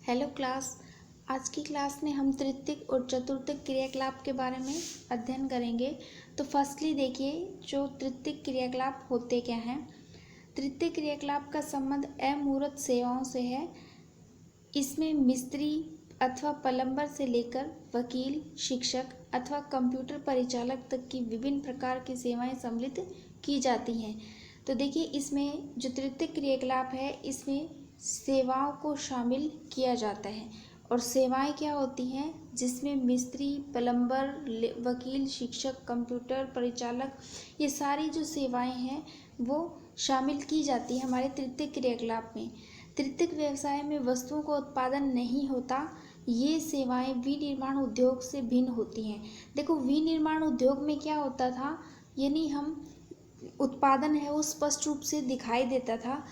Hello class. आज की class में हम तृतीयक और चतुर्थक क्रियाकलाप के बारे में अध्ययन करेंगे। तो फर्स्टली देखिए, जो तृतीयक क्रियाकलाप होते क्या हैं। तृतीयक क्रियाकलाप का संबंध अमूर्त सेवाओं से है। इसमें मिस्त्री अथवा प्लम्बर से लेकर वकील, शिक्षक अथवा कंप्यूटर परिचालक तक की विभिन्न प्रकार की सेवाएं सम्मिलित की जाती हैं। तो देखिए, इसमें जो तृतीयक क्रियाकलाप है इसमें सेवाओं को शामिल किया जाता है। और सेवाएं क्या होती हैं, जिसमें मिस्त्री, प्लम्बर, वकील, शिक्षक, कंप्यूटर परिचालक, ये सारी जो सेवाएं हैं वो शामिल की जाती है हमारे तृतीयक क्रियाकलाप में। तृतीयक व्यवसाय में वस्तुओं का उत्पादन नहीं होता। ये सेवाएं विनिर्माण उद्योग से भिन्न होती हैं। देखो, विनिर्माण उद्योग में क्या होता था, यानी हम उत्पादन है वो स्पष्ट रूप से दिखाई देता था।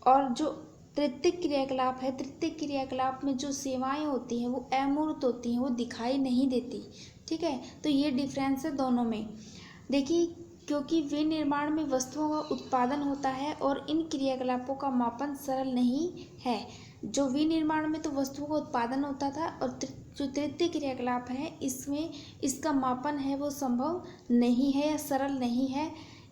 और जो तृतीयक क्रियाकलाप है, तृतीयक क्रियाकलाप में जो सेवाएं होती हैं वो अमूर्त होती हैं, वो दिखाई नहीं देती। ठीक है, तो ये डिफरेंस है दोनों में। देखिए, क्योंकि विनिर्माण में वस्तुओं का उत्पादन होता है और इन क्रियाकलापों का मापन सरल नहीं है। जो विनिर्माण में तो वस्तुओं का उत्पादन होता था, और जो तृतीय क्रियाकलाप है इसमें इसका मापन है वो संभव नहीं है या सरल नहीं है।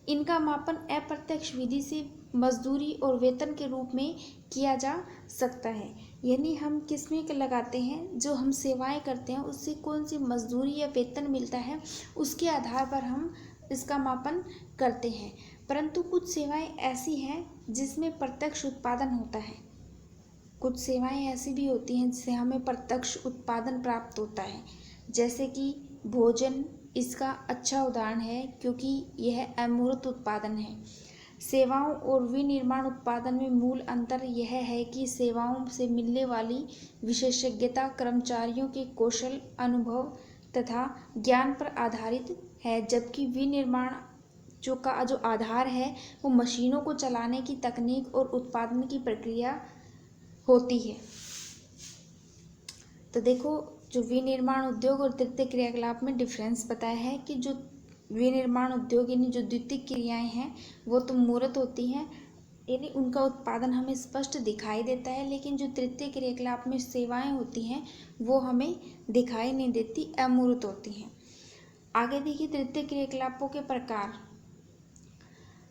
इनका मापन अप्रत्यक्ष विधि से मजदूरी और वेतन के रूप में किया जा सकता है। यानी हम किसमें लगाते हैं, जो हम सेवाएं करते हैं उससे कौन सी मजदूरी या वेतन मिलता है, उसके आधार पर हम इसका मापन करते हैं। परंतु कुछ सेवाएं ऐसी हैं जिसमें प्रत्यक्ष उत्पादन होता है। कुछ सेवाएं ऐसी भी होती हैं जिससे हमें प्रत्यक्ष उत्पादन प्राप्त होता है, जैसे कि भोजन इसका अच्छा उदाहरण है, क्योंकि यह अमूर्त उत्पादन है। सेवाओं और विनिर्माण उत्पादन में मूल अंतर यह है कि सेवाओं से मिलने वाली विशेषज्ञता कर्मचारियों के कौशल, अनुभव तथा ज्ञान पर आधारित है, जबकि विनिर्माण जो आधार है वो मशीनों को चलाने की तकनीक और उत्पादन की प्रक्रिया होती है। तो देखो, जो विनिर्माण उद्योग और तृतीयक क्रियाकलाप में डिफरेंस बताया है कि जो विनिर्माण उद्योग यानी जो द्वितीयक क्रियाएं हैं वो तो मूर्त होती हैं, यानी उनका उत्पादन हमें स्पष्ट दिखाई देता है, लेकिन जो तृतीयक क्रियाकलाप में सेवाएं होती हैं वो हमें दिखाई नहीं देती, अमूर्त होती हैं। आगे देखिए, तृतीयक क्रियाकलापों के प्रकार।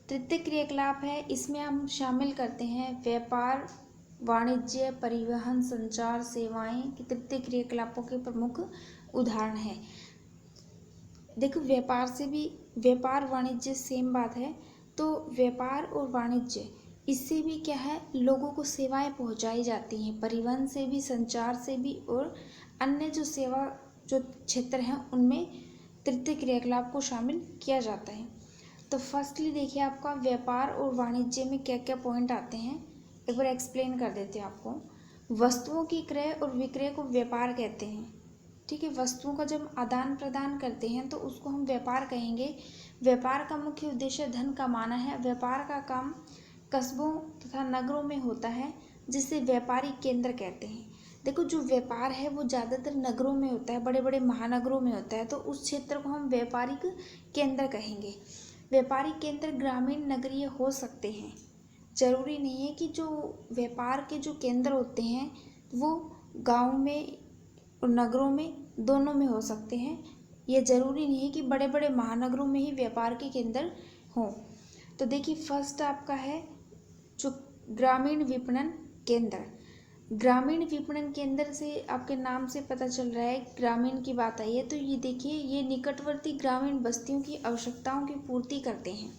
तृतीयक क्रियाकलाप है, इसमें हम शामिल करते हैं व्यापार, वाणिज्य, परिवहन, संचार सेवाएं के तृतीयक क्रियाकलापों के प्रमुख उदाहरण हैं। देखो, व्यापार वाणिज्य सेम बात है। तो व्यापार और वाणिज्य, इससे भी क्या है, लोगों को सेवाएं पहुंचाई जाती हैं, परिवहन से भी, संचार से भी, और अन्य जो सेवा जो क्षेत्र हैं उनमें तृतीयक क्रियाकलाप को शामिल किया जाता है। तो फर्स्टली देखिए, आपका व्यापार और वाणिज्य में क्या क्या पॉइंट आते हैं, एक बार एक्सप्लेन कर देते हैं आपको। वस्तुओं की क्रय और विक्रय को व्यापार कहते हैं। ठीक है, वस्तुओं का जब आदान प्रदान करते हैं तो उसको हम व्यापार कहेंगे। व्यापार का मुख्य उद्देश्य धन कमाना है। व्यापार का काम कस्बों तथा नगरों में होता है, जिसे व्यापारिक केंद्र कहते हैं। देखो, जो व्यापार है वो ज़्यादातर नगरों में होता है, बड़े बड़े महानगरों में होता है, तो उस क्षेत्र को हम व्यापारिक केंद्र कहेंगे। व्यापारिक केंद्र ग्रामीण, नगरीय हो सकते हैं। जरूरी नहीं है कि जो व्यापार के जो केंद्र होते हैं वो गांव में और नगरों में दोनों में हो सकते हैं। ये जरूरी नहीं है कि बड़े बड़े महानगरों में ही व्यापार के केंद्र हों। तो देखिए, फर्स्ट आपका है जो ग्रामीण विपणन केंद्र। ग्रामीण विपणन केंद्र से आपके नाम से पता चल रहा है, ग्रामीण की बात आई है, तो ये देखिए, ये निकटवर्ती ग्रामीण बस्तियों की आवश्यकताओं की पूर्ति करते हैं।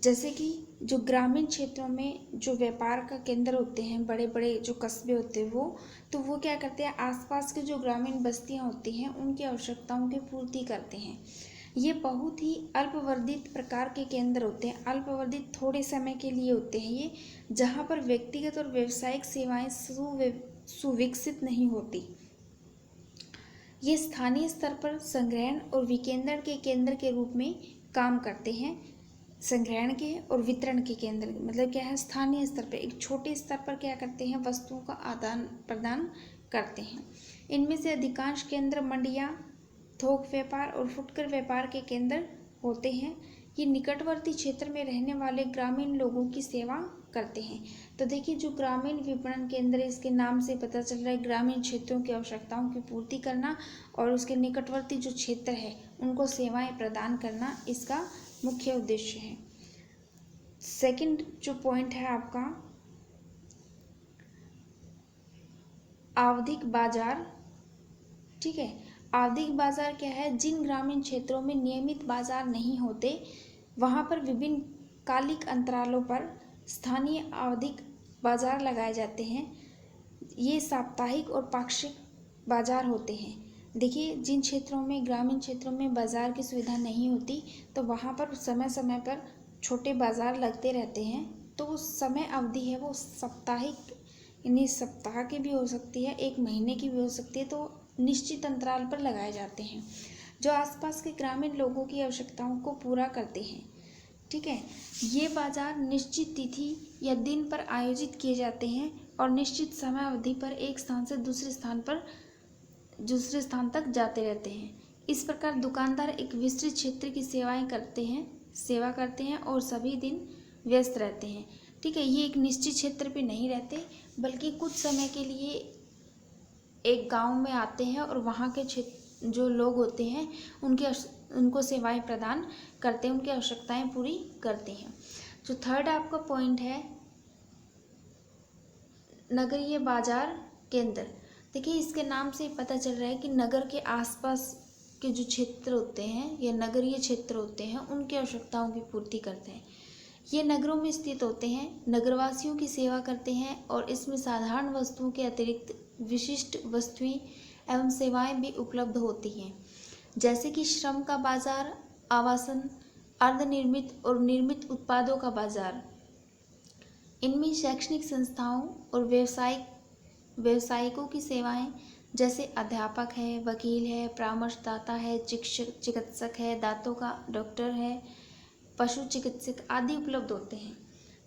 जैसे कि जो ग्रामीण क्षेत्रों में जो व्यापार का केंद्र होते हैं, बड़े बड़े जो कस्बे होते हैं वो क्या करते हैं, आसपास के जो ग्रामीण बस्तियां होती हैं उनकी आवश्यकताओं की पूर्ति करते हैं। ये बहुत ही अल्पवर्धित प्रकार के केंद्र होते हैं। अल्पवर्धित थोड़े समय के लिए होते हैं ये, जहाँ पर व्यक्तिगत और व्यावसायिक सेवाएं सुविकसित नहीं होती। ये स्थानीय स्तर पर संग्रहण और विकेंद्रण के केंद्र के रूप में काम करते हैं। संग्रहण के और वितरण के केंद्र मतलब क्या है, स्थानीय स्तर पर, एक छोटे स्तर पर क्या करते हैं, वस्तुओं का आदान प्रदान करते हैं। इनमें से अधिकांश केंद्र मंडियां, थोक व्यापार और फुटकर व्यापार के केंद्र होते हैं। ये निकटवर्ती क्षेत्र में रहने वाले ग्रामीण लोगों की सेवा करते हैं। तो देखिए जो ग्रामीण विपणन केंद्र, इसके नाम से पता चल रहा है ग्रामीण क्षेत्रों की आवश्यकताओं की पूर्ति करना और उसके निकटवर्ती जो क्षेत्र है उनको सेवाएं प्रदान करना इसका मुख्य उद्देश्य है। सेकंड जो पॉइंट है आपका आवधिक बाजार। ठीक है, आवधिक बाजार क्या है? जिन ग्रामीण क्षेत्रों में नियमित बाजार नहीं होते वहाँ पर विभिन्न कालिक अंतरालों पर स्थानीय आवधिक बाजार लगाए जाते हैं। ये साप्ताहिक और पाक्षिक बाजार होते हैं। देखिए जिन क्षेत्रों में, ग्रामीण क्षेत्रों में बाजार की सुविधा नहीं होती तो वहाँ पर समय समय पर छोटे बाजार लगते रहते हैं। तो वो समय अवधि है वो साप्ताहिक यानी सप्ताह की भी हो सकती है, एक महीने की भी हो सकती है, तो निश्चित अंतराल पर लगाए जाते हैं जो आसपास के ग्रामीण लोगों की आवश्यकताओं को पूरा करते हैं। ठीक है, ये बाजार निश्चित तिथि या दिन पर आयोजित किए जाते हैं और निश्चित समय अवधि पर एक स्थान से दूसरे स्थान तक जाते रहते हैं। इस प्रकार दुकानदार एक विस्तृत क्षेत्र की सेवा करते हैं और सभी दिन व्यस्त रहते हैं। ठीक है, ये एक निश्चित क्षेत्र पे नहीं रहते बल्कि कुछ समय के लिए एक गांव में आते हैं और वहाँ के क्षेत्र जो लोग होते हैं उनको सेवाएं प्रदान करते हैं, उनकी आवश्यकताएं पूरी करते हैं। जो थर्ड आपका पॉइंट है नगरीय बाजार केंद्र। देखिए इसके नाम से पता चल रहा है कि नगर के आसपास के जो क्षेत्र होते हैं या नगरीय क्षेत्र होते हैं उनकी आवश्यकताओं की पूर्ति करते हैं। ये नगरों में स्थित होते हैं, नगरवासियों की सेवा करते हैं और इसमें साधारण वस्तुओं के अतिरिक्त विशिष्ट वस्तुएं एवं सेवाएं भी उपलब्ध होती हैं, जैसे कि श्रम का बाजार, आवासन, अर्धनिर्मित और निर्मित उत्पादों का बाजार। इनमें शैक्षणिक संस्थाओं और व्यवसायिकों की सेवाएं जैसे अध्यापक है, वकील है, परामर्शदाता है, चिकित्सक है, दांतों का डॉक्टर है, पशु चिकित्सक आदि उपलब्ध होते हैं।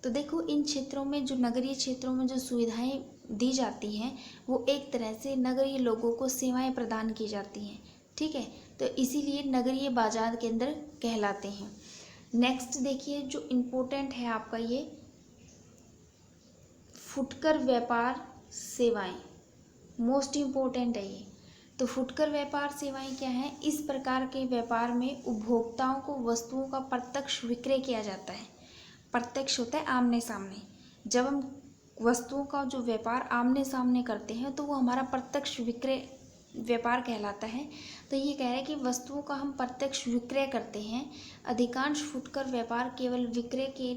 तो देखो इन क्षेत्रों में, जो नगरीय क्षेत्रों में जो सुविधाएं दी जाती हैं वो एक तरह से नगरीय लोगों को सेवाएं प्रदान की जाती हैं। ठीक है, तो इसीलिए नगरीय बाजार केंद्र कहलाते हैं। नेक्स्ट देखिए जो इम्पोर्टेंट है आपका ये फुटकर व्यापार सेवाएं, मोस्ट इम्पोर्टेंट है ये। तो फुटकर व्यापार सेवाएं क्या हैं? इस प्रकार के व्यापार में उपभोक्ताओं को वस्तुओं का प्रत्यक्ष विक्रय किया जाता है। प्रत्यक्ष होता है आमने सामने। जब हम वस्तुओं का जो व्यापार आमने सामने करते हैं तो वो हमारा प्रत्यक्ष विक्रय व्यापार कहलाता है। तो ये कह रहे हैं कि वस्तुओं का हम प्रत्यक्ष विक्रय करते हैं। अधिकांश फुटकर व्यापार केवल विक्रय के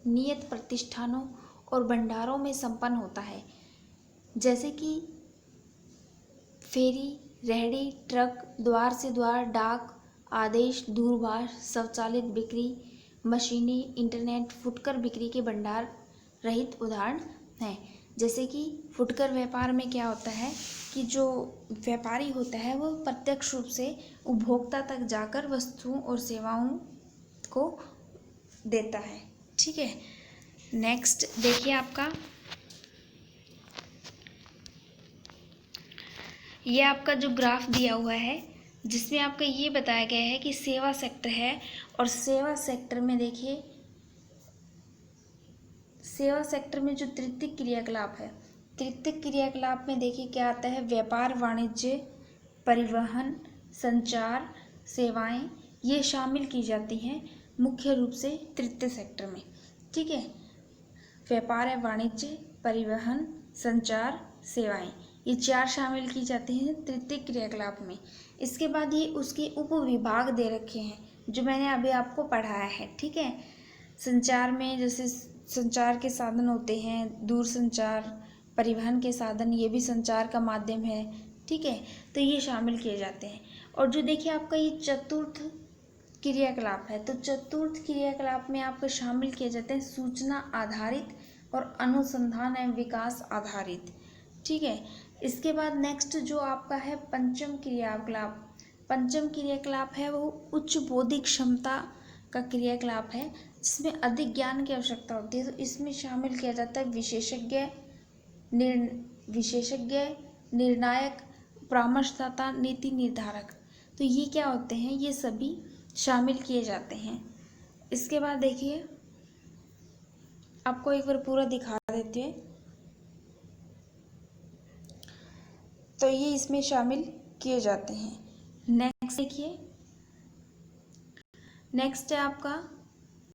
नियत प्रतिष्ठानों और भंडारों में संपन्न होता है, जैसे कि फेरी, रेहड़ी, ट्रक, द्वार से द्वार, डाक, आदेश, दूरभाष, स्वचालित बिक्री मशीनें, इंटरनेट फुटकर बिक्री के भंडार रहित उदाहरण हैं। जैसे कि फुटकर व्यापार में क्या होता है कि जो व्यापारी होता है वो प्रत्यक्ष रूप से उपभोक्ता तक जाकर वस्तुओं और सेवाओं को देता है। ठीक है, नेक्स्ट देखिए आपका ये आपका जो ग्राफ दिया हुआ है जिसमें आपका ये बताया गया है कि सेवा सेक्टर है और सेवा सेक्टर में देखिए सेवा सेक्टर में जो तृतीय क्रियाकलाप है, तृतीय क्रियाकलाप में देखिए क्या आता है? व्यापार, वाणिज्य, परिवहन, संचार, सेवाएं ये शामिल की जाती हैं मुख्य रूप से तृतीय सेक्टर में। ठीक है, व्यापार है, वाणिज्य, परिवहन, संचार, सेवाएं ये चार शामिल की जाती हैं तृतीय क्रियाकलाप में। इसके बाद ये उसके उपविभाग दे रखे हैं जो मैंने अभी आपको पढ़ाया है। ठीक है, संचार में जैसे संचार के साधन होते हैं, दूर संचार, परिवहन के साधन, ये भी संचार का माध्यम है। ठीक है, तो ये शामिल किए जाते हैं। और जो देखिए आपका ये चतुर्थ क्रियाकलाप है, तो चतुर्थ क्रियाकलाप में आपको शामिल किए जाते हैं सूचना आधारित और अनुसंधान एवं विकास आधारित। ठीक है, इसके बाद नेक्स्ट जो आपका है पंचम क्रियाकलाप। पंचम क्रियाकलाप है वो उच्च बौद्धिक क्षमता का क्रियाकलाप है जिसमें अधिक ज्ञान की आवश्यकता होती है। तो इसमें शामिल किया जाता है विशेषज्ञ, निर्णायक, परामर्शदाता, नीति निर्धारक। तो ये क्या होते हैं? ये सभी शामिल किए जाते हैं। इसके बाद देखिए आपको एक बार पूरा दिखा देते हैं। तो ये इसमें शामिल किए जाते हैं। नेक्स्ट देखिए, नेक्स्ट है आपका